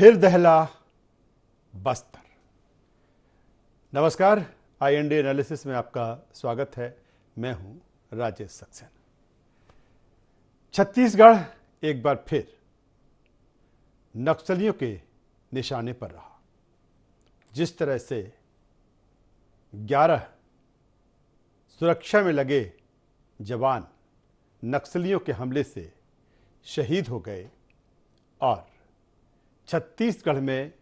फिर दहला बस्तर। नमस्कार, IND एनालिसिस में आपका स्वागत है। मैं हूं राजेश सक्सेना। छत्तीसगढ़ एक बार फिर नक्सलियों के निशाने पर रहा। जिस तरह से 11 सुरक्षा में लगे जवान नक्सलियों के हमले से शहीद हो गए और छत्तीसगढ़ में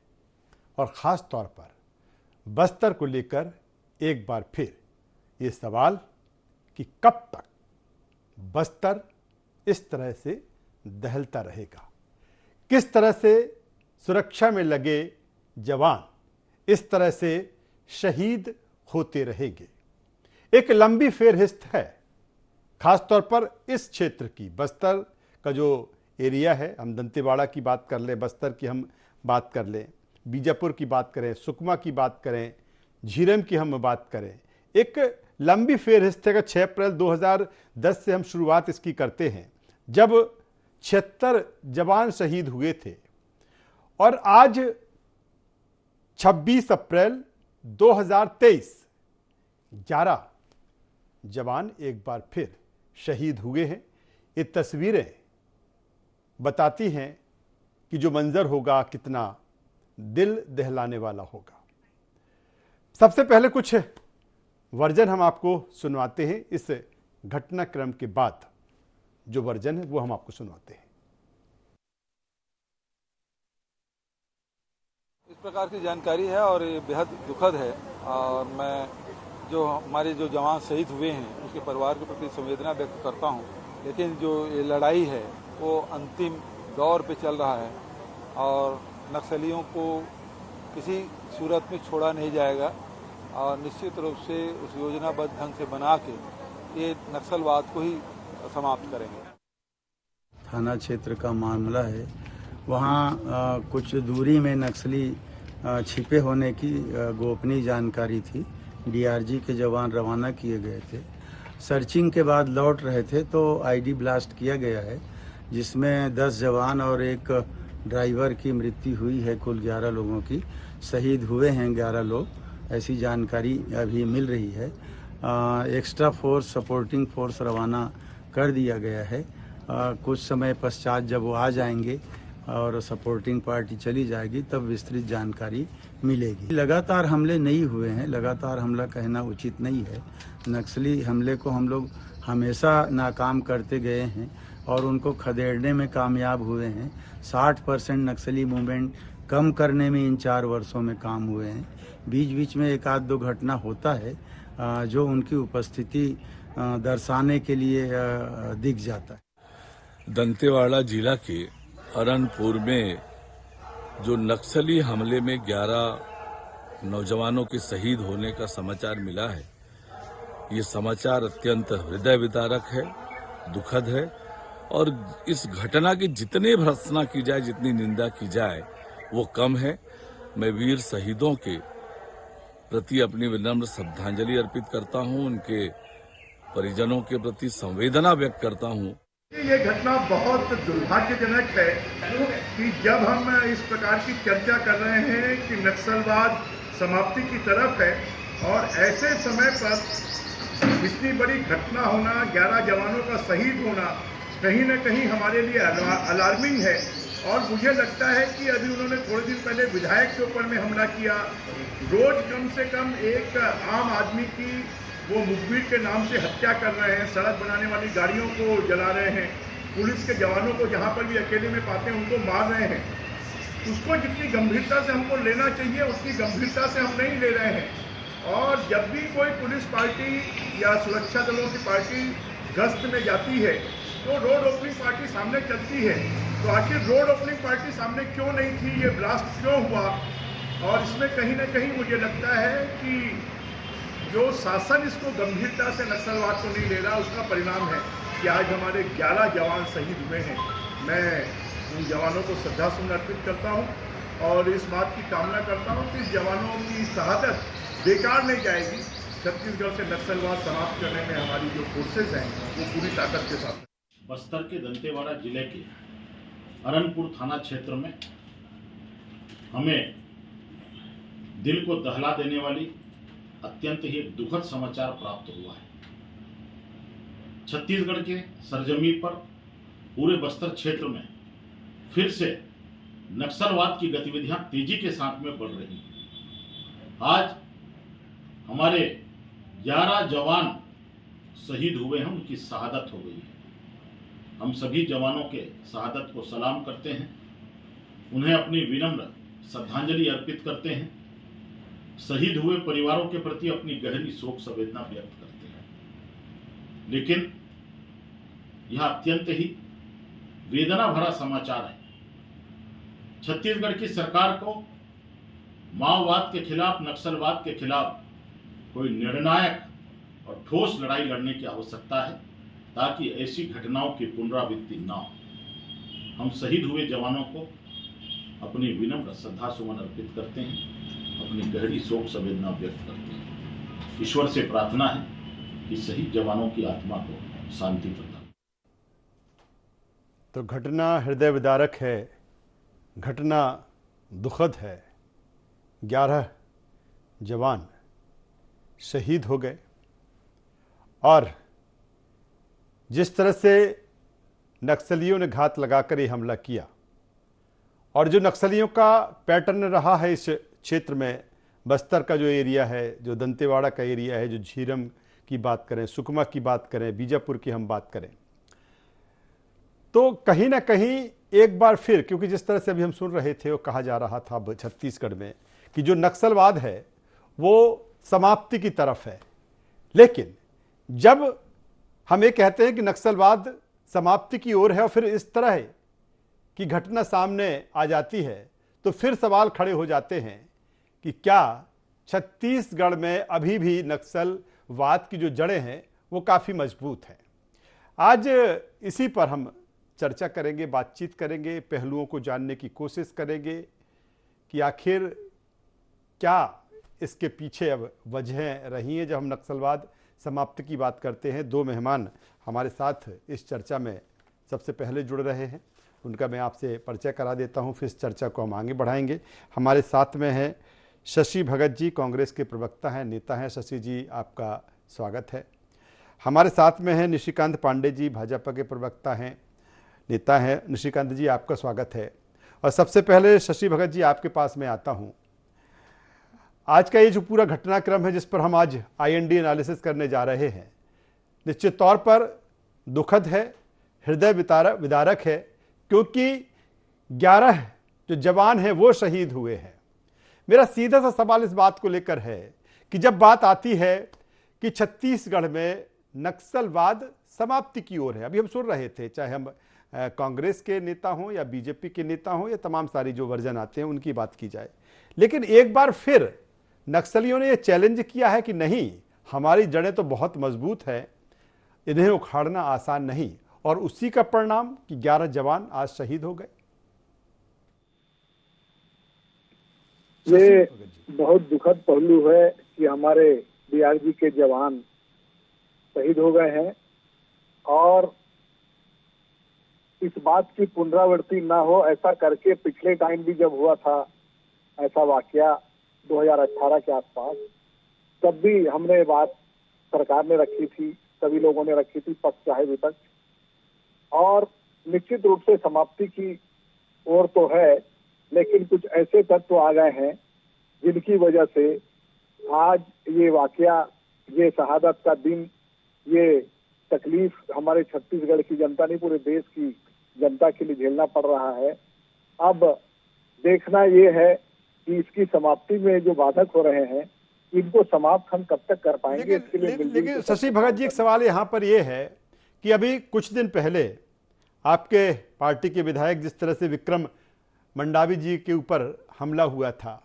और ख़ास तौर पर बस्तर को लेकर एक बार फिर ये सवाल कि कब तक बस्तर इस तरह से दहलता रहेगा, किस तरह से सुरक्षा में लगे जवान इस तरह से शहीद होते रहेंगे। एक लंबी फेरहिस्त है, ख़ास तौर पर इस क्षेत्र की। बस्तर का जो एरिया है, हम दंतेवाड़ा की बात कर लें, बस्तर की हम बात कर लें, बीजापुर की बात करें, सुकमा की बात करें, झीरम की हम बात करें, एक लंबी फेरहिस्त है। 6 अप्रैल 2010 से हम शुरुआत इसकी करते हैं, जब 76 जवान शहीद हुए थे और आज 26 अप्रैल 2023 11 जवान एक बार फिर शहीद हुए हैं। ये तस्वीरें बताती हैं कि जो मंजर होगा कितना दिल दहलाने वाला होगा। सबसे पहले कुछ वर्जन हम आपको सुनवाते हैं। इस घटनाक्रम के बाद जो वर्जन है वो हम आपको सुनवाते हैं। इस प्रकार की जानकारी है और ये बेहद दुखद है और मैं जो हमारे जो जवान शहीद हुए हैं उसके परिवार के प्रति संवेदना व्यक्त करता हूं। लेकिन जो ये लड़ाई है वो अंतिम दौर पे चल रहा है और नक्सलियों को किसी सूरत में छोड़ा नहीं जाएगा और निश्चित रूप से उस योजनाबद्ध ढंग से बना के ये नक्सलवाद को ही समाप्त करेंगे। थाना क्षेत्र का मामला है, वहाँ कुछ दूरी में नक्सली छिपे होने की गोपनीय जानकारी थी। DRG के जवान रवाना किए गए थे। सर्चिंग के बाद लौट रहे थे तो ID ब्लास्ट किया गया है, जिसमें 10 जवान और एक ड्राइवर की मृत्यु हुई है। कुल 11 लोगों की शहीद हुए हैं 11 लोग, ऐसी जानकारी अभी मिल रही है। एक्स्ट्रा फोर्स, सपोर्टिंग फोर्स रवाना कर दिया गया है। कुछ समय पश्चात जब वो आ जाएंगे और सपोर्टिंग पार्टी चली जाएगी तब विस्तृत जानकारी मिलेगी। लगातार हमले नहीं हुए हैं, लगातार हमला कहना उचित नहीं है। नक्सली हमले को हम लोग हमेशा नाकाम करते गए हैं और उनको खदेड़ने में कामयाब हुए हैं। 60% नक्सली मूवमेंट कम करने में इन 4 वर्षों में काम हुए हैं। बीच बीच में एक आध दो घटना होता है जो उनकी उपस्थिति दर्शाने के लिए दिख जाता है। दंतेवाड़ा जिला के अरनपुर में जो नक्सली हमले में 11 नौजवानों के शहीद होने का समाचार मिला है, ये समाचार अत्यंत हृदय विदारक है, दुखद है और इस घटना की जितनी भर्त्सना की जाए, जितनी निंदा की जाए वो कम है। मैं वीर शहीदों के प्रति अपनी विनम्र श्रद्धांजलि अर्पित करता हूं, उनके परिजनों के प्रति संवेदना व्यक्त करता हूं। ये घटना बहुत दुर्भाग्यजनक है कि जब हम इस प्रकार की चर्चा कर रहे हैं कि नक्सलवाद समाप्ति की तरफ है और ऐसे समय पर इतनी बड़ी घटना होना, 11 जवानों का शहीद होना कहीं न कहीं हमारे लिए अलार्मिंग है। और मुझे लगता है कि अभी उन्होंने थोड़े दिन पहले विधायक के ऊपर में हमला किया। रोज कम से कम एक आम आदमी की वो मुखबिर के नाम से हत्या कर रहे हैं, सड़क बनाने वाली गाड़ियों को जला रहे हैं, पुलिस के जवानों को जहां पर भी अकेले में पाते हैं उनको मार रहे हैं। उसको जितनी गंभीरता से हमको लेना चाहिए उतनी गंभीरता से हम नहीं ले रहे हैं। और जब भी कोई पुलिस पार्टी या सुरक्षा दलों की पार्टी गश्त में जाती है तो रोड ओपनिंग पार्टी सामने चलती है। तो आखिर रोड ओपनिंग पार्टी सामने क्यों नहीं थी, ये ब्लास्ट क्यों हुआ? और इसमें कहीं ना कहीं मुझे लगता है कि जो शासन इसको गंभीरता से नक्सलवाद को नहीं ले रहा, उसका परिणाम है कि आज हमारे 11 जवान शहीद हुए हैं। मैं उन जवानों को श्रद्धासुमन अर्पित करता हूं और इस बात की कामना करता हूं कि जवानों की शहादत बेकार नहीं जाएगी। छत्तीसगढ़ से नक्सलवाद समाप्त करने में हमारी जो फोर्सेज हैं वो पूरी ताकत के साथ। बस्तर के दंतेवाड़ा जिले के अरनपुर थाना क्षेत्र में हमें दिल को दहला देने वाली अत्यंत ही एक दुखद समाचार प्राप्त हुआ है। छत्तीसगढ़ के सरजमी पर पूरे बस्तर क्षेत्र में फिर से नक्सलवाद की गतिविधियां तेजी के साथ में बढ़ रही हैं। आज हमारे 11 जवान शहीद हुए हैं, उनकी शहादत हो गई है। हम सभी जवानों के शहादत को सलाम करते हैं, उन्हें अपनी विनम्र श्रद्धांजलि अर्पित करते हैं, शहीद हुए परिवारों के प्रति अपनी गहरी शोक संवेदना व्यक्त करते हैं। लेकिन यह अत्यंत ही वेदना भरा समाचार है। छत्तीसगढ़ की सरकार को माओवाद के खिलाफ, नक्सलवाद के खिलाफ कोई निर्णायक और ठोस लड़ाई लड़ने की आवश्यकता है, ताकि ऐसी घटनाओं की पुनरावृत्ति न हो। हम शहीद हुए जवानों को अपनी विनम्र श्रद्धा सुमन अर्पित करते हैं, अपनी गहरी शोक संवेदना व्यक्त करते हैं। ईश्वर से प्रार्थना है कि शहीद जवानों की आत्मा को शांति प्रदान। तो घटना हृदय विदारक है, घटना दुखद है। 11 जवान शहीद हो गए और जिस तरह से नक्सलियों ने घात लगाकर ये हमला किया और जो नक्सलियों का पैटर्न रहा है इस क्षेत्र में, बस्तर का जो एरिया है, जो दंतेवाड़ा का एरिया है, जो झीरम की बात करें, सुकमा की बात करें, बीजापुर की हम बात करें, तो कहीं ना कहीं एक बार फिर, क्योंकि जिस तरह से अभी हम सुन रहे थे वो कहा जा रहा था छत्तीसगढ़ में कि जो नक्सलवाद है वो समाप्ति की तरफ है। लेकिन जब हम ये कहते हैं कि नक्सलवाद समाप्ति की ओर है और फिर इस तरह की घटना सामने आ जाती है, तो फिर सवाल खड़े हो जाते हैं कि क्या छत्तीसगढ़ में अभी भी नक्सलवाद की जो जड़ें हैं वो काफ़ी मजबूत हैं। आज इसी पर हम चर्चा करेंगे, बातचीत करेंगे, पहलुओं को जानने की कोशिश करेंगे कि आखिर क्या इसके पीछे अब वजहें रही हैं जब हम नक्सलवाद समाप्ति की बात करते हैं। 2 मेहमान हमारे साथ इस चर्चा में सबसे पहले जुड़ रहे हैं, उनका मैं आपसे परिचय करा देता हूं, फिर इस चर्चा को हम आगे बढ़ाएंगे। हमारे साथ में है शशि भगत जी, कांग्रेस के प्रवक्ता हैं, नेता हैं। शशि जी, आपका स्वागत है। हमारे साथ में है निशिकांत पांडे जी, भाजपा के प्रवक्ता हैं, नेता हैं। निशिकांत जी, आपका स्वागत है। और सबसे पहले शशि भगत जी, आपके पास में आता हूं। आज का ये जो पूरा घटनाक्रम है जिस पर हम आज IND एनालिसिस करने जा रहे हैं, निश्चित तौर पर दुखद है, हृदय विदारक है, क्योंकि 11 जो जवान हैं वो शहीद हुए हैं। मेरा सीधा सा सवाल इस बात को लेकर है कि जब बात आती है कि छत्तीसगढ़ में नक्सलवाद समाप्ति की ओर है, अभी हम सुन रहे थे, चाहे हम कांग्रेस के नेता हों या बीजेपी के नेता हों या तमाम सारी जो वर्जन आते हैं उनकी बात की जाए, लेकिन एक बार फिर नक्सलियों ने यह चैलेंज किया है कि नहीं, हमारी जड़ें तो बहुत मजबूत है, इन्हें उखाड़ना आसान नहीं, और उसी का परिणाम कि 11 जवान आज शहीद हो गए। ये बहुत दुखद पहलू है कि हमारे DRG के जवान शहीद हो गए हैं और इस बात की पुनरावृत्ति ना हो, ऐसा करके पिछले टाइम भी जब हुआ था ऐसा वाकया 2018 के आसपास, तब भी हमने बात सरकार ने रखी थी, सभी लोगों ने रखी थी, पक्ष चाहे विपक्ष, और निश्चित रूप से समाप्ति की ओर तो है, लेकिन कुछ ऐसे तत्व आ गए हैं जिनकी वजह से आज ये वाकया, ये शहादत का दिन, ये तकलीफ हमारे छत्तीसगढ़ की जनता नहीं, पूरे देश की जनता के लिए झेलना पड़ रहा है। अब देखना ये है कि इसकी समाप्ति में जो बाधक हो रहे हैं, इनको समाप्त हम कब तक कर पाएंगे, इसके लिए लेकिन शशि भगत जी, एक सवाल यहाँ पर यह है कि अभी कुछ दिन पहले आपके पार्टी के विधायक जिस तरह से विक्रम मंडावी जी के ऊपर हमला हुआ था,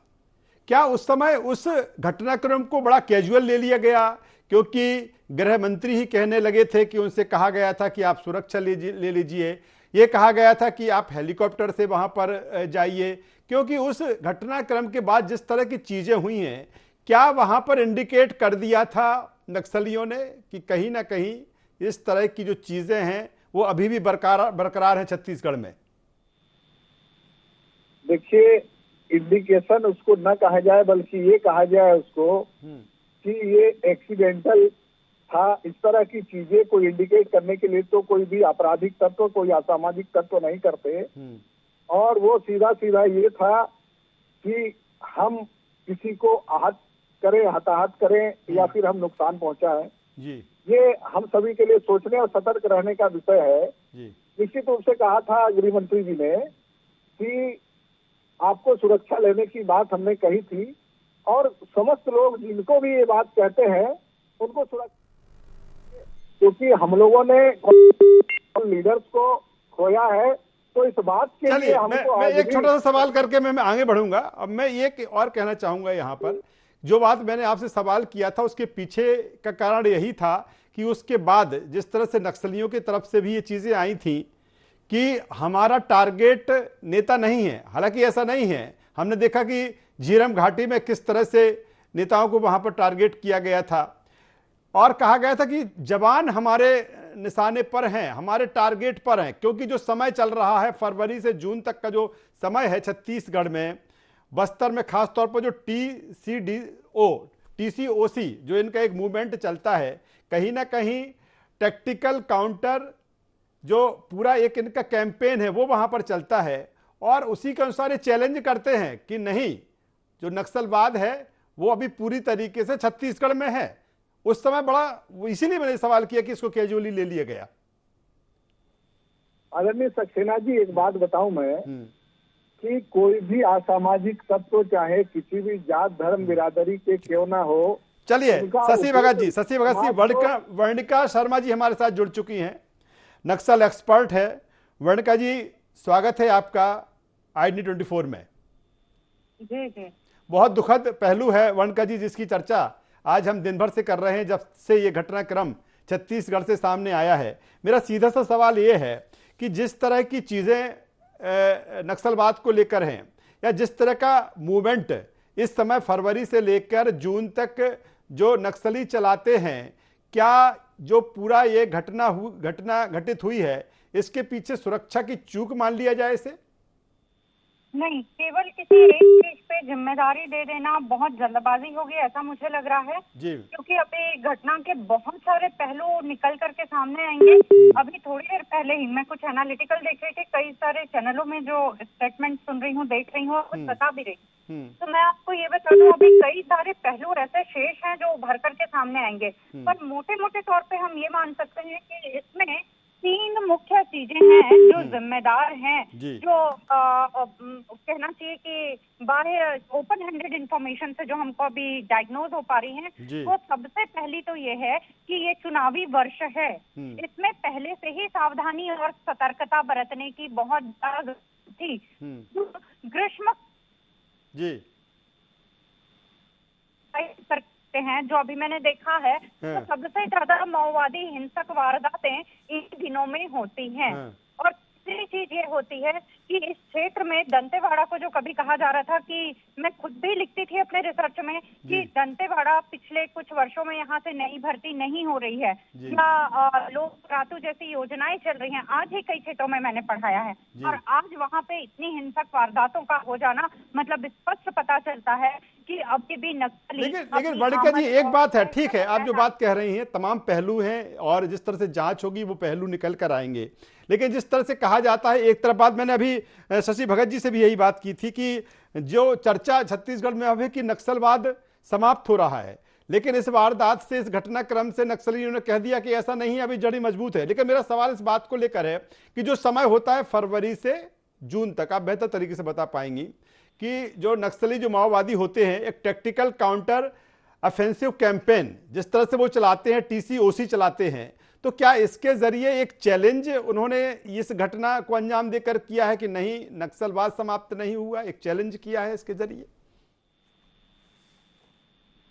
क्या उस समय उस घटनाक्रम को बड़ा कैजुअल ले लिया गया? क्योंकि गृह मंत्री ही कहने लगे थे कि उनसे कहा गया था कि आप सुरक्षा ले लीजिए, ये कहा गया था कि आप हेलीकॉप्टर से वहां पर जाइए, क्योंकि उस घटनाक्रम के बाद जिस तरह की चीजें हुई हैं, क्या वहां पर इंडिकेट कर दिया था नक्सलियों ने कि कहीं ना कहीं इस तरह की जो चीजें हैं वो अभी भी बरकरार हैं छत्तीसगढ़ में? देखिए, इंडिकेशन उसको न कहा जाए, बल्कि ये कहा जाए उसको कि ये एक्सीडेंटल था। इस तरह की चीजें को इंडिकेट करने के लिए तो कोई भी आपराधिक तत्व, कोई असामाजिक तत्व नहीं करते। और वो सीधा सीधा ये था कि हम किसी को आहत करें, हताहत करें या फिर हम नुकसान पहुंचाएं। ये हम सभी के लिए सोचने और सतर्क रहने का विषय है। निश्चित रूप से कहा था गृह मंत्री जी ने कि आपको सुरक्षा लेने की बात हमने कही थी, और समस्त लोग जिनको भी ये बात कहते हैं उनको सुरक्षा, क्योंकि हम लोगों ने लीडर्स को खोया है। तो इस बात के लिए हमको मैं एक छोटा सा सवाल करके मैं आगे बढ़ूंगा। अब मैं ये और कहना चाहूंगा, यहाँ पर जो बात मैंने आपसे सवाल किया था उसके पीछे का कारण यही था कि उसके बाद जिस तरह से नक्सलियों की तरफ से भी ये चीजें आई थी कि हमारा टारगेट नेता नहीं है। हालांकि ऐसा नहीं है, हमने देखा कि झीरम घाटी में किस तरह से नेताओं को वहां पर टारगेट किया गया था और कहा गया था कि जवान हमारे निशाने पर हैं, हमारे टारगेट पर हैं। क्योंकि जो समय चल रहा है फरवरी से जून तक का जो समय है छत्तीसगढ़ में, बस्तर में खासतौर पर जो टीसीओसी जो इनका एक मूवमेंट चलता है, कहीं ना कहीं टैक्टिकल काउंटर जो पूरा एक इनका कैंपेन है वो वहां पर चलता है और उसी के अनुसार ये चैलेंज करते हैं कि नहीं, जो नक्सलवाद है वो अभी पूरी तरीके से छत्तीसगढ़ में है। उस समय बड़ा, इसीलिए मैंने सवाल किया कि इसको कैजुअली ले लिया गया। आदरणीय सक्सेना जी, एक बात बताऊं मैं कि कोई भी असामाजिक तत्व चाहे किसी भी जात धर्म बिरादरी के क्यों ना हो। चलिए शशि भगत जी, वर्णिका शर्मा जी हमारे साथ जुड़ चुकी हैं, नक्सल एक्सपर्ट है। वर्णिका जी, स्वागत है आपका ID24 में। जी। बहुत दुखद पहलू है वर्णिका जी जिसकी चर्चा आज हम दिन भर से कर रहे हैं जब से ये घटनाक्रम छत्तीसगढ़ से सामने आया है। मेरा सीधा सा सवाल ये है कि जिस तरह की चीजें नक्सलवाद को लेकर हैं या जिस तरह का मूवमेंट इस समय फरवरी से लेकर जून तक जो नक्सली चलाते हैं, क्या जो पूरा ये घटना घटित हुई है इसके पीछे सुरक्षा की चूक मान लिया जाए इसे? नहीं, केवल किसी एक चीज पे जिम्मेदारी दे देना बहुत जल्दबाजी होगी ऐसा मुझे लग रहा है जी। क्योंकि अभी घटना के बहुत सारे पहलू निकल करके सामने आएंगे। अभी थोड़ी देर पहले ही मैं कुछ एनालिटिकल देख रही थी, कई सारे चैनलों में जो स्टेटमेंट सुन रही हूँ, देख रही हूँ, कुछ बता भी रही हूँ। तो मैं आपको ये बता दूं, अभी कई सारे पहलू ऐसे शेष हैं जो उभर करके सामने आएंगे, पर मोटे मोटे तौर पे हम ये मान सकते हैं कि इसमें 3 मुख्य चीजें हैं जो जिम्मेदार हैं, जो कहना चाहिए कि बाहर ओपन हैंडेड इंफॉर्मेशन से जो हमको अभी डायग्नोज हो पा रही हैं। वो सबसे पहली तो ये है कि ये चुनावी वर्ष है, इसमें पहले से ही सावधानी और सतर्कता बरतने की बहुत ज्यादा थी। ग्रीष्म हैं जो अभी मैंने देखा है, तो सबसे ज्यादा माओवादी हिंसक वारदातें इन दिनों में होती हैं। और तीसरी चीज ये होती है कि इस क्षेत्र में दंतेवाड़ा को जो कभी कहा जा रहा था, कि मैं खुद भी लिखती थी अपने रिसर्च में कि दंतेवाड़ा पिछले कुछ वर्षों में यहाँ से नई भर्ती नहीं हो रही है या लोग रातू जैसी योजनाएं चल रही हैं। आज ही कई क्षेत्रों में मैंने पढ़ाया है और आज वहाँ पे इतनी हिंसक वारदातों का हो जाना मतलब स्पष्ट पता चलता है कि अब भी नक्सली। लेकिन वर्णिका जी, एक बात है, ठीक है, आप जो बात कह रही हैं तमाम पहलू हैं और जिस तरह से जांच होगी वो पहलू निकल कर आएंगे। लेकिन जिस तरह से कहा जाता है, एक तरफ बात मैंने अभी शशि भगत जी से भी यही बात की थी कि जो चर्चा छत्तीसगढ़ में अब है कि नक्सलवाद समाप्त हो रहा है, लेकिन इस वारदात से, इस घटनाक्रम से नक्सलियों ने कह दिया कि ऐसा नहीं है, अभी जड़ी मजबूत है। लेकिन मेरा सवाल इस बात को लेकर है कि जो समय होता है फरवरी से जून तक, आप बेहतर तरीके से बता पाएंगी कि जो नक्सली, जो माओवादी होते हैं, एक टैक्टिकल काउंटर ऑफेंसिव कैंपेन जिस तरह से वो चलाते हैं, टीसीओसी चलाते हैं, तो क्या इसके जरिए एक चैलेंज उन्होंने इस घटना को अंजाम देकर किया है कि नहीं, नक्सलवाद समाप्त नहीं हुआ, एक चैलेंज किया है इसके जरिए?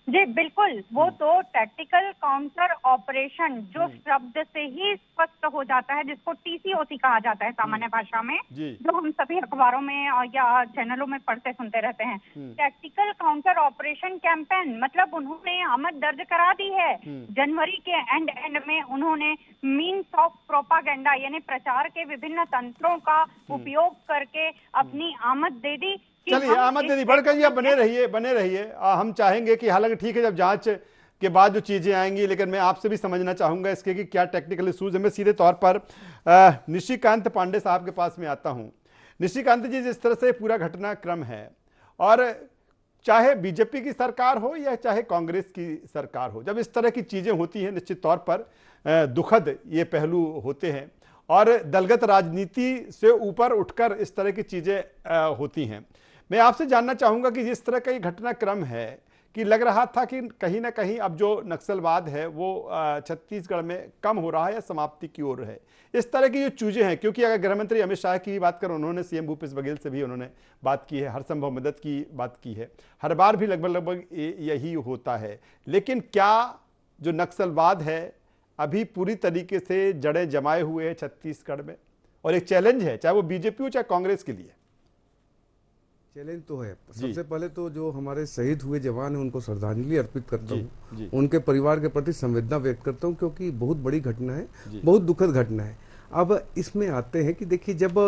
जी बिल्कुल, वो तो टैक्टिकल काउंटर ऑपरेशन जो शब्द से ही स्पष्ट हो जाता है, जिसको टीसीओसी कहा जाता है सामान्य भाषा में, जो हम सभी अखबारों में या चैनलों में पढ़ते सुनते रहते हैं। टैक्टिकल काउंटर ऑपरेशन कैंपेन मतलब उन्होंने आमद दर्ज करा दी है। जनवरी के एंड में उन्होंने मीन्स ऑफ प्रोपागेंडा यानी प्रचार के विभिन्न तंत्रों का उपयोग करके अपनी आमद दे दी चलिए अहमद दीदी बढ़कर जी आप बने रहिए। हम चाहेंगे कि हालांकि ठीक है जब जांच के बाद जो चीजें आएंगी, लेकिन मैं आपसे भी समझना चाहूंगा इसके कि क्या टेक्निकल इशूज है। मैं सीधे तौर पर निशिकांत पांडे साहब के पास में आता हूं। निशिकांत जी, जिस तरह से पूरा घटनाक्रम है, और चाहे बीजेपी की सरकार हो या चाहे कांग्रेस की सरकार हो, जब इस तरह की चीजें होती हैं निश्चित तौर पर दुखद ये पहलू होते हैं, और दलगत राजनीति से ऊपर उठकर इस तरह की चीजें होती हैं। मैं आपसे जानना चाहूंगा कि जिस तरह का ये घटनाक्रम है कि लग रहा था कि कहीं ना कहीं अब जो नक्सलवाद है वो छत्तीसगढ़ में कम हो रहा है या समाप्ति की ओर है, इस तरह की जो चीजें हैं, क्योंकि अगर गृह मंत्री अमित शाह की बात करें, उन्होंने सीएम भूपेश बघेल से भी उन्होंने बात की है, हर संभव मदद की बात की है, हर बार भी लगभग यही होता है। लेकिन क्या जो नक्सलवाद है अभी पूरी तरीके से जड़ें जमाए हुए हैं छत्तीसगढ़ में, और एक चैलेंज है चाहे वो बीजेपी हो चाहे कांग्रेस के लिए? चैलेंज तो है। सबसे पहले तो जो हमारे शहीद हुए जवान हैं उनको श्रद्धांजलि अर्पित करता हूँ, उनके परिवार के प्रति संवेदना व्यक्त करता हूँ, क्योंकि बहुत बड़ी घटना है, बहुत दुखद घटना है। अब इसमें आते हैं कि देखिए, जब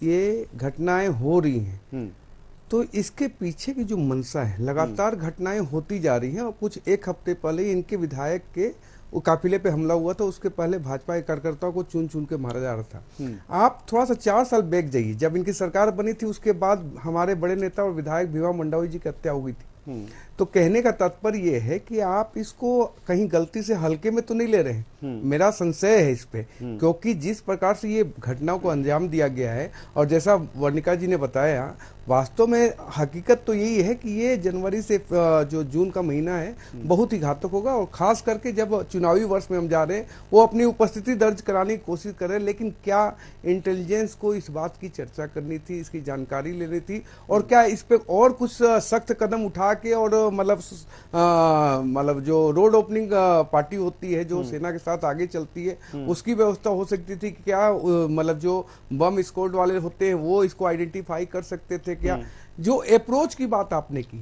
ये घटनाएं हो रही हैं तो इसके पीछे की जो मंशा है, लगातार घटनाएं होती जा रही हैं, और कुछ एक हफ्ते पहले इनके विधायक के वो काफिले पे हमला हुआ था, उसके पहले भाजपा के कार्यकर्ताओं को चुन चुन के मारा जा रहा था। आप थोड़ा सा 4 साल बैक जाइए, जब इनकी सरकार बनी थी उसके बाद हमारे बड़े नेता और विधायक भीमा मंडावी जी की हत्या हो गई थी। तो कहने का तात्पर्य ये है कि आप इसको कहीं गलती से हल्के में तो नहीं ले रहे हैं, मेरा संशय है इस पे, क्योंकि जिस प्रकार से ये घटनाओं को अंजाम दिया गया है, और जैसा वर्णिका जी ने बताया, वास्तव में हकीकत तो यही है कि ये जनवरी से जो जून का महीना है बहुत ही घातक होगा, और खास करके जब चुनावी वर्ष में हम जा रहे हैं, वो अपनी उपस्थिति दर्ज कराने की कोशिश कर रहे हैं, लेकिन क्या इंटेलिजेंस को इस बात की चर्चा करनी थी, इसकी जानकारी लेनी थी, और क्या इस पे और कुछ सख्त कदम उठा के, और मतलब जो रोड ओपनिंग पार्टी होती है जो सेना के साथ आगे चलती है, उसकी व्यवस्था हो सकती थी? क्या मतलब जो बम स्क्वाड वाले होते हैं वो इसको आइडेंटिफाई कर सकते थे क्या? जो अप्रोच की बात आपने की,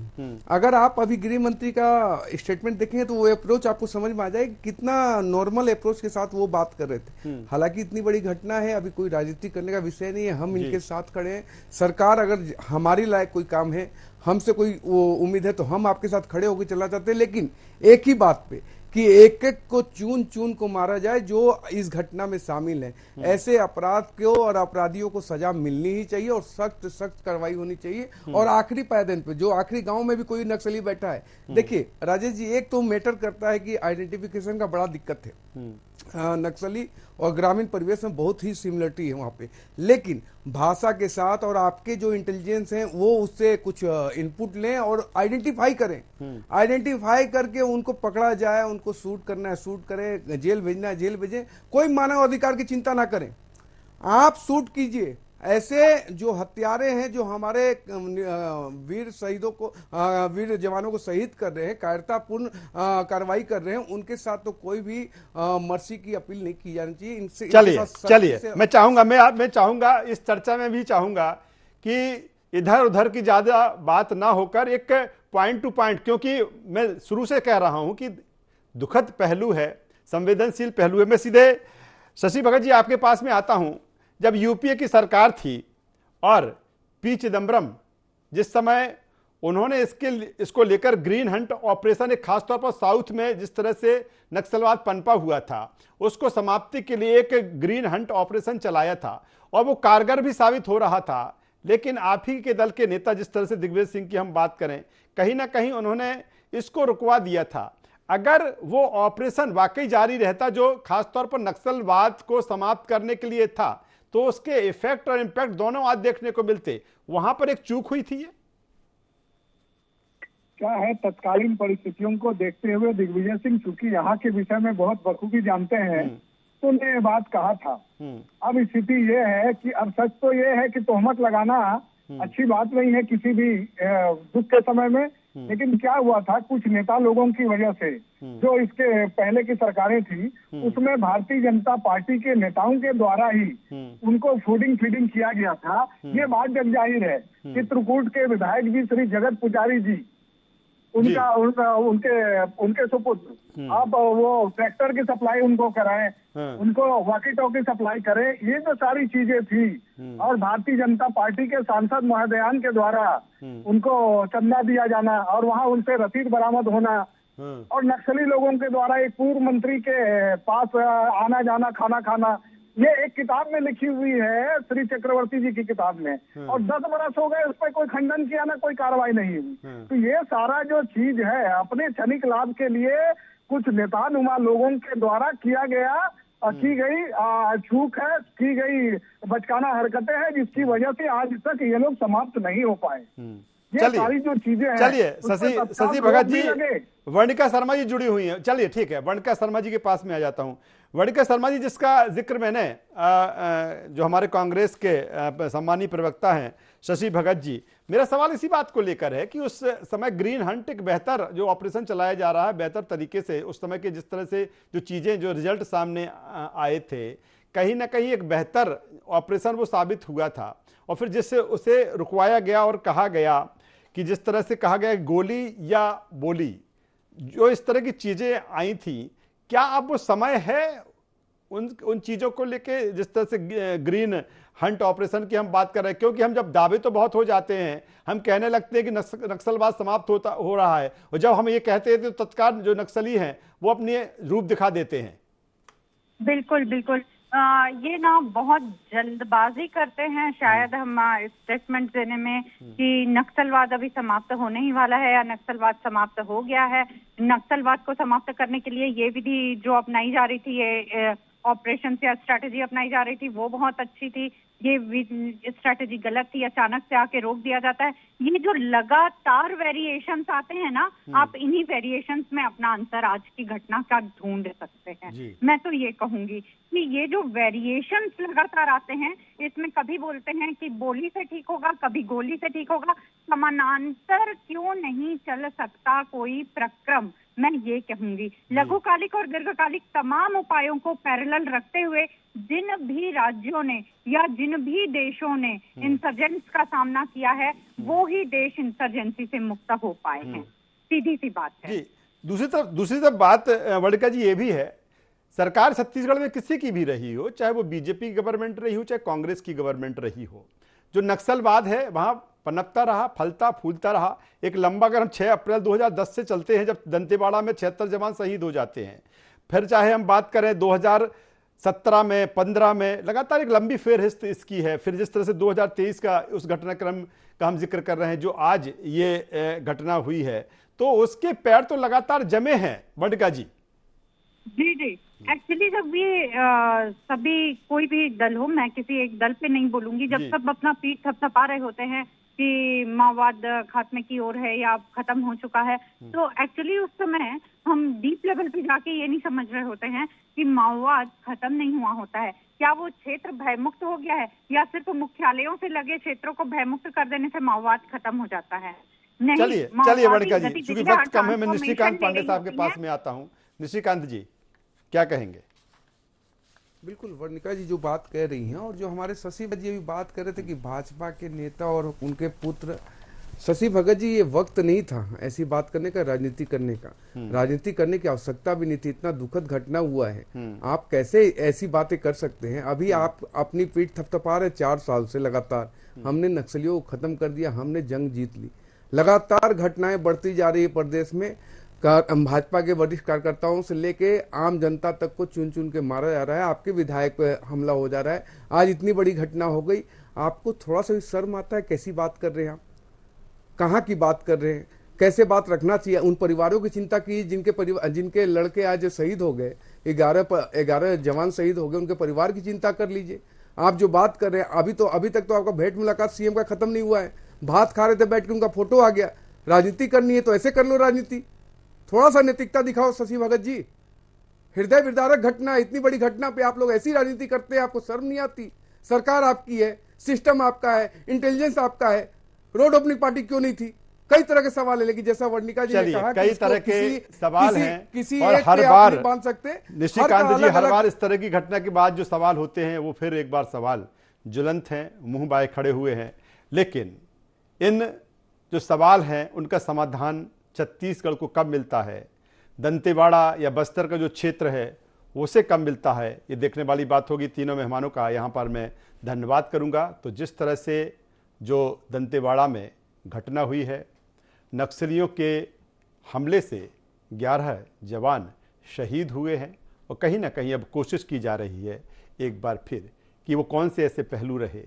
अगर आप अभी गृह मंत्री का स्टेटमेंट देखेंगे तो वो अप्रोच आपको समझ में आ जाएगा, कितना नॉर्मल अप्रोच के साथ वो बात कर रहे थे। हालांकि इतनी बड़ी घटना है, अभी कोई राजनीति करने का विषय नहीं है, हम इनके साथ खड़े हैं। सरकार अगर हमारी लायक कोई काम है, हमसे कोई उम्मीद है, तो हम आपके साथ खड़े होकर चला जाते हैं, लेकिन एक ही बात पे कि एक एक को चुन चुन को मारा जाए जो इस घटना में शामिल है। ऐसे अपराध को और अपराधियों को सजा मिलनी ही चाहिए, और सख्त सख्त कार्रवाई होनी चाहिए। और आखिरी पायदान पे जो आखिरी गांव में भी कोई नक्सली बैठा है, देखिए राजेश जी, एक तो मैटर करता है कि आइडेंटिफिकेशन का बड़ा दिक्कत है, नक्सली और ग्रामीण परिवेश में बहुत ही सिमिलरिटी है वहां पे, लेकिन भाषा के साथ और आपके जो इंटेलिजेंस हैं वो उससे कुछ इनपुट लें और आइडेंटिफाई करें, आइडेंटिफाई करके उनको पकड़ा जाए, उनको शूट करना है शूट करें, जेल भेजना है जेल भेजें, कोई मानव अधिकार की चिंता ना करें, आप शूट कीजिए। ऐसे जो हत्यारे हैं जो हमारे वीर शहीदों को, वीर जवानों को शहीद कर रहे हैं, कायरतापूर्ण कार्रवाई कर रहे हैं, उनके साथ तो कोई भी मर्सी की अपील नहीं की जानी चाहिए। इनसे चलिए मैं चाहूंगा इस चर्चा में भी चाहूंगा कि इधर उधर की ज्यादा बात ना होकर एक पॉइंट टू पॉइंट, क्योंकि मैं शुरू से कह रहा हूं कि दुखद पहलू है, संवेदनशील पहलू है। मैं सीधे शशि भगत जी आपके पास में आता हूं। जब यूपीए की सरकार थी और पी चिदम्बरम जिस समय उन्होंने इसको लेकर ग्रीन हंट ऑपरेशन, एक खासतौर पर साउथ में जिस तरह से नक्सलवाद पनपा हुआ था, उसको समाप्ति के लिए एक ग्रीन हंट ऑपरेशन चलाया था और वो कारगर भी साबित हो रहा था। लेकिन आप ही के दल के नेता जिस तरह से दिग्विजय सिंह की हम बात करें, कहीं ना कहीं उन्होंने इसको रुकवा दिया था। अगर वो ऑपरेशन वाकई जारी रहता जो खासतौर पर नक्सलवाद को समाप्त करने के लिए था, तो उसके इफेक्ट और इंपैक्ट दोनों आज देखने को मिलते। वहां पर एक चूक हुई थी। क्या है, तत्कालीन परिस्थितियों को देखते हुए दिग्विजय सिंह चूंकि यहाँ के विषय में बहुत बखूबी जानते हैं, तो उन्होंने ये बात कहा था। अब स्थिति ये है कि अब सच तो ये है कि तोहमत लगाना अच्छी बात नहीं है किसी भी दुख के समय में, लेकिन क्या हुआ था, कुछ नेता लोगों की वजह से जो इसके पहले की सरकारें थी, उसमें भारतीय जनता पार्टी के नेताओं के द्वारा ही उनको फीडिंग किया गया था। ये बात जग जाहिर है। चित्रकूट के विधायक जी श्री जगत पुजारी जी, उनके सुपुत्र आप वो ट्रैक्टर की सप्लाई उनको कराएं, उनको वॉकी टॉकी सप्लाई करें, ये जो सारी चीजें थी। और भारतीय जनता पार्टी के सांसद महोदयान के द्वारा उनको चंदा दिया जाना और वहाँ उनसे रसीद बरामद होना और नक्सली लोगों के द्वारा एक पूर्व मंत्री के पास आना जाना, खाना खाना, ये एक किताब में लिखी हुई है, श्री चक्रवर्ती जी की किताब में। और 10 बरस हो गए, उस पर कोई खंडन किया ना कोई कार्रवाई नहीं हुई। तो ये सारा जो चीज है अपने क्षणिक लाभ के लिए कुछ नेतानुमा लोगों के द्वारा किया गया की गई चूक है, की गई बचकाना हरकतें हैं, जिसकी वजह से आज तक ये लोग समाप्त नहीं हो पाए। ये सारी जो चीजें हैं, चलिए शशि भगत जी, वर्णिका शर्मा जी जुड़ी हुई हैं। चलिए ठीक है, वर्णिका शर्मा जी के पास में आ जाता हूं। वर्णिका शर्मा जी, जिसका जिक्र मैंने जो हमारे कांग्रेस के सम्मानीय प्रवक्ता हैं शशि भगत जी, मेरा सवाल इसी बात को लेकर है कि उस समय ग्रीन हंट एक बेहतर जो ऑपरेशन चलाया जा रहा है, बेहतर तरीके से उस समय के जिस तरह से जो चीजें, जो रिजल्ट सामने आए थे, कहीं ना कहीं एक बेहतर ऑपरेशन वो साबित हुआ था। और फिर जिससे उसे रुकवाया गया और कहा गया कि जिस तरह से कहा गया गोली या बोली, जो इस तरह की चीजें आई थी, क्या अब वो समय है उन चीजों को लेके, जिस तरह से ग्रीन हंट ऑपरेशन की हम बात कर रहे हैं? क्योंकि हम जब दावे तो बहुत हो जाते हैं, हम कहने लगते हैं कि नक्सलवाद समाप्त हो रहा है, और जब हम ये कहते हैं तो तत्काल जो नक्सली हैं वो अपने रूप दिखा देते हैं। बिल्कुल बिल्कुल, ये ना बहुत जल्दबाजी करते हैं शायद हम स्टेटमेंट देने में कि नक्सलवाद अभी समाप्त होने ही वाला है या नक्सलवाद समाप्त हो गया है। नक्सलवाद को समाप्त करने के लिए ये विधि जो अपनाई जा रही थी, ये ऑपरेशन या स्ट्रैटेजी अपनाई जा रही थी, वो बहुत अच्छी थी। ये स्ट्रैटेजी गलत थी, अचानक से आके रोक दिया जाता है। ये जो लगातार वेरिएशंस आते हैं ना, आप इन्हीं वेरिएशंस में अपना आंसर आज की घटना का ढूंढ सकते हैं। मैं तो ये कहूंगी कि ये जो वेरिएशंस लगातार आते हैं, इसमें कभी बोलते हैं कि बोली से ठीक होगा, कभी गोली से ठीक होगा, समानांतर क्यों नहीं चल सकता कोई प्रक्रम? मैं ये कहूंगी लघुकालिक और दीर्घकालिक तमाम उपायों को पैरेलल रखते हुए जिन भी राज्यों ने या जिन भी देशों ने इंसर्जेंट्स का सामना किया है, वो ही देश इंसर्जेंसी से मुक्त हो पाए हैं। सीधी सी बात है। जी, दूसरी तरफ बात वर्णिका जी ये भी है, सरकार छत्तीसगढ़ में किसी की भी रही हो, चाहे वो बीजेपी की गवर्नमेंट रही हो, चाहे कांग्रेस की गवर्नमेंट रही हो, जो नक्सलवाद है वहां पनपता रहा, फलता फूलता रहा। एक लंबा, अगर हम 6 अप्रैल 2010 से चलते हैं, जब दंतेवाड़ा में 76 जवान शहीद हो जाते हैं, फिर चाहे हम बात करें 2017 में, 15 में, लगातार एक लंबी फेरहिस्त इसकी है। फिर जिस तरह से 2023 का उस घटनाक्रम का हम जिक्र कर रहे हैं, जो आज ये घटना हुई है, तो उसके पैर तो लगातार जमे हैं वर्णिका जी। जी, एक्चुअली जब ये सभी, कोई भी दल हो, मैं किसी एक दल पे नहीं बोलूंगी, जब सब अपना पीठ थपथपा रहे होते हैं कि माओवाद खात्मे की ओर है या खत्म हो चुका है, तो एक्चुअली उस समय हम डीप लेवल पे जाके ये नहीं समझ रहे होते हैं कि माओवाद खत्म नहीं हुआ होता है। क्या वो क्षेत्र भयमुक्त हो गया है, या सिर्फ मुख्यालयों से लगे क्षेत्रों को भयमुक्त कर देने से माओवाद खत्म हो जाता है? नहीं। चलिए वर्णिका जी, क्योंकि वक्त कम है, मैं निशिकांत पांडे साहब के पास में आता हूँ। निशिकांत जी क्या कहेंगे? बिल्कुल, वर्णिका जी जो बात कह रही हैं, और जो हमारे शशि भगत जी भी बात कर रहे थे कि भाजपा के नेता और उनके पुत्र, शशि भगत जी ये वक्त नहीं था ऐसी बात करने का, राजनीति करने का। राजनीति करने की आवश्यकता भी नहीं थी, इतना दुखद घटना हुआ है, आप कैसे ऐसी बातें कर सकते हैं? अभी आप अपनी पीठ थपथपा रहे, 4 साल से लगातार हमने नक्सलियों को खत्म कर दिया, हमने जंग जीत ली। लगातार घटनाएं बढ़ती जा रही है प्रदेश में, भाजपा के वरिष्ठ कार्यकर्ताओं से लेके आम जनता तक को चुन चुन के मारा जा रहा है, आपके विधायक पे हमला हो जा रहा है। आज इतनी बड़ी घटना हो गई, आपको थोड़ा सा भी शर्म आता है? कैसी बात कर रहे हैं आप? कहाँ की बात कर रहे हैं? कैसे बात रखना चाहिए? उन परिवारों की चिंता कीजिए जिनके लड़के आज शहीद हो गए, 11 जवान शहीद हो गए, उनके परिवार की चिंता कर लीजिए। आप जो बात कर रहे हैं, अभी तक तो आपका भेंट मुलाकात सीएम का खत्म नहीं हुआ है, भात खा रहे थे बैठ के, उनका फोटो आ गया। राजनीति करनी है तो ऐसे कर लो राजनीति, थोड़ा सा नैतिकता दिखाओ शशि भगत जी। हृदय विदारक घटना, इतनी बड़ी घटना पे आप लोग ऐसी राजनीति करते हैं, आपको शर्म नहीं आती? सरकार आपकी है, सिस्टम आपका है, इंटेलिजेंस आपका है, रोड ओपनिंग पार्टी क्यों नहीं थी? कई तरह के सवाल है, लेकिन जैसा वर्णिका जी ने कहा, कई तरह के सवाल हैं, किसी और एक हर पे बार बांध सकते। निशिकांत जी, हर बार इस तरह की घटना के बाद जो सवाल होते हैं वो फिर एक बार सवाल ज्वलंत हैं, मुंह बाए खड़े हुए हैं। लेकिन इन जो सवाल हैं उनका समाधान छत्तीसगढ़ को कब मिलता है, दंतेवाड़ा या बस्तर का जो क्षेत्र है उसे कब मिलता है, ये देखने वाली बात होगी। तीनों मेहमानों का यहाँ पर मैं धन्यवाद करूँगा। तो जिस तरह से जो दंतेवाड़ा में घटना हुई है, नक्सलियों के हमले से 11 जवान शहीद हुए हैं और कहीं ना कहीं अब कोशिश की जा रही है एक बार फिर कि वो कौन से ऐसे पहलू रहे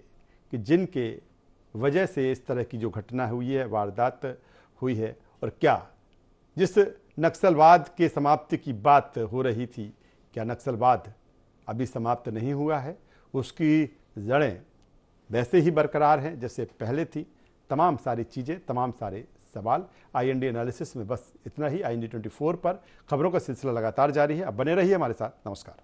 कि जिनके वजह से इस तरह की जो घटना हुई है, वारदात हुई है, और क्या जिस नक्सलवाद के समाप्ति की बात हो रही थी, क्या नक्सलवाद अभी समाप्त नहीं हुआ है, उसकी जड़ें वैसे ही बरकरार हैं जैसे पहले थी। तमाम सारी चीज़ें, तमाम सारे सवाल IND एनालिसिस में बस इतना ही। IND 24 पर खबरों का सिलसिला लगातार जारी है। अब बने रहिए हमारे साथ। नमस्कार।